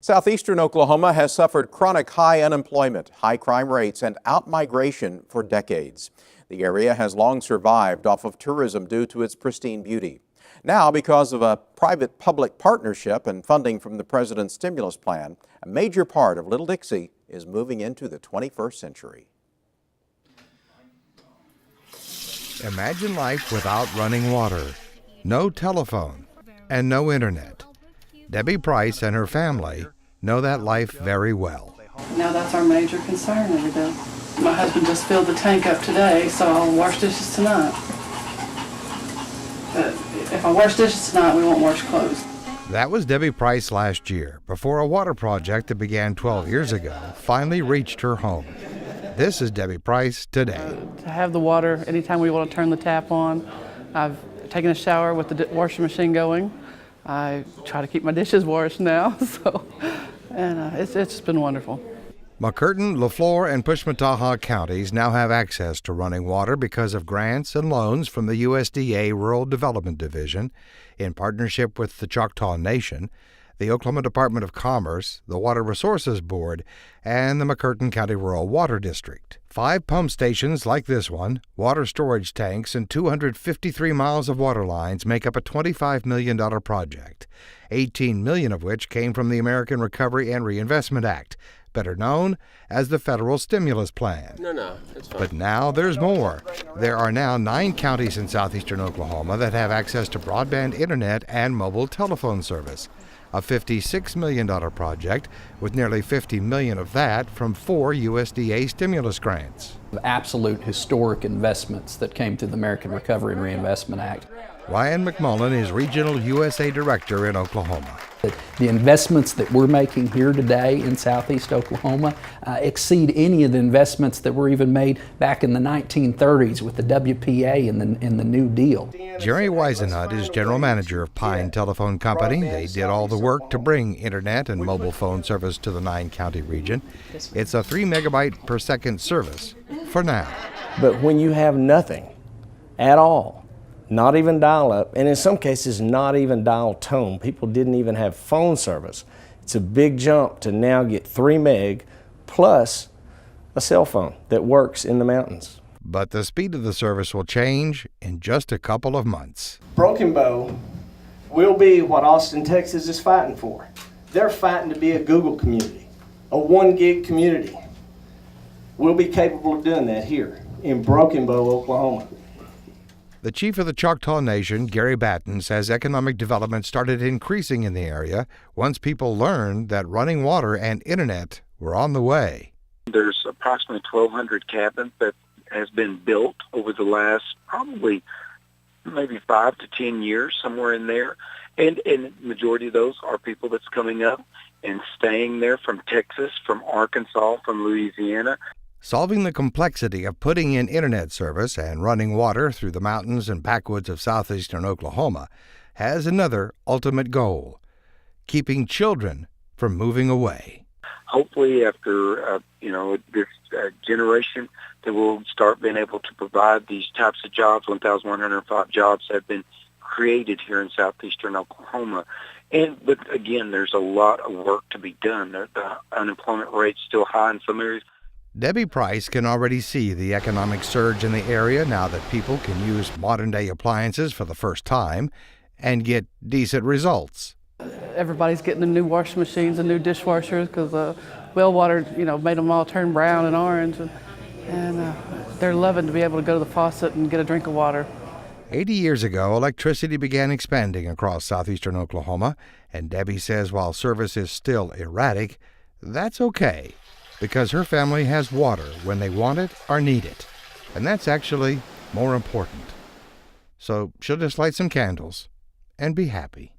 Southeastern Oklahoma has suffered chronic high unemployment, high crime rates, and outmigration for decades. The area has long survived off of tourism due to its pristine beauty. Now, because of a private-public partnership and funding from the President's stimulus plan, a major part of Little Dixie is moving into the 21st century. Imagine life without running water, no telephone, and no internet. Debbie Price and her family know that life very well. Now that's our major concern every day. My husband just filled the tank up today, so I'll wash dishes tonight. But if I wash dishes tonight, we won't wash clothes. That was Debbie Price last year, before a water project that began 12 years ago finally reached her home. This is Debbie Price today. To have the water anytime we want to turn the tap on. I've taken a shower with the washing machine going. I try to keep my dishes washed now, it's just been wonderful. McCurtain, LaFleur, and Pushmataha counties now have access to running water because of grants and loans from the USDA Rural Development Division in partnership with the Choctaw Nation, the Oklahoma Department of Commerce, the Water Resources Board, and the McCurtain County Rural Water District. 5 pump stations like this one, water storage tanks, and 253 miles of water lines make up a $25 million project, $18 million of which came from the American Recovery and Reinvestment Act, better known as the federal stimulus plan. That's fine. But now there's more. There are now 9 counties in southeastern Oklahoma that have access to broadband internet and mobile telephone service. A $56 million project, with nearly $50 million of that from 4 USDA stimulus grants. Absolute historic investments that came through the American Recovery and Reinvestment Act. Ryan McMullen is Regional USA Director in Oklahoma. The investments that we're making here today in Southeast Oklahoma exceed any of the investments that were even made back in the 1930s with the WPA and the New Deal. Jerry Weisenhut is General Manager of Pine Telephone Company. They did all the work to bring internet and mobile phone service to the 9-county region. It's a 3 megabyte per second service for now. But when you have nothing at all, not even dial-up, and in some cases not even dial tone. People didn't even have phone service. It's a big jump to now get 3 meg plus a cell phone that works in the mountains. But the speed of the service will change in just a couple of months. Broken Bow will be what Austin, Texas is fighting for. They're fighting to be a Google community, a 1 gig community. We'll be capable of doing that here in Broken Bow, Oklahoma. The chief of the Choctaw Nation, Gary Batten, says economic development started increasing in the area once people learned that running water and internet were on the way. There's approximately 1,200 cabins that has been built over the last probably maybe 5 to 10 years, somewhere in there. And the majority of those are people that's coming up and staying there from Texas, from Arkansas, from Louisiana. Solving the complexity of putting in internet service and running water through the mountains and backwoods of southeastern Oklahoma has another ultimate goal: keeping children from moving away. Hopefully after, this generation, that we'll start being able to provide these types of jobs. 1,105 jobs have been created here in southeastern Oklahoma. But again, there's a lot of work to be done. The unemployment rate's still high in some areas. Debbie Price can already see the economic surge in the area now that people can use modern-day appliances for the first time and get decent results. Everybody's getting the new washing machines and new dishwashers because well water, made them all turn brown and orange, and they're loving to be able to go to the faucet and get a drink of water. 80 years ago, electricity began expanding across southeastern Oklahoma, and Debbie says while service is still erratic, that's okay, because her family has water when they want it or need it. And that's actually more important. So she'll just light some candles and be happy.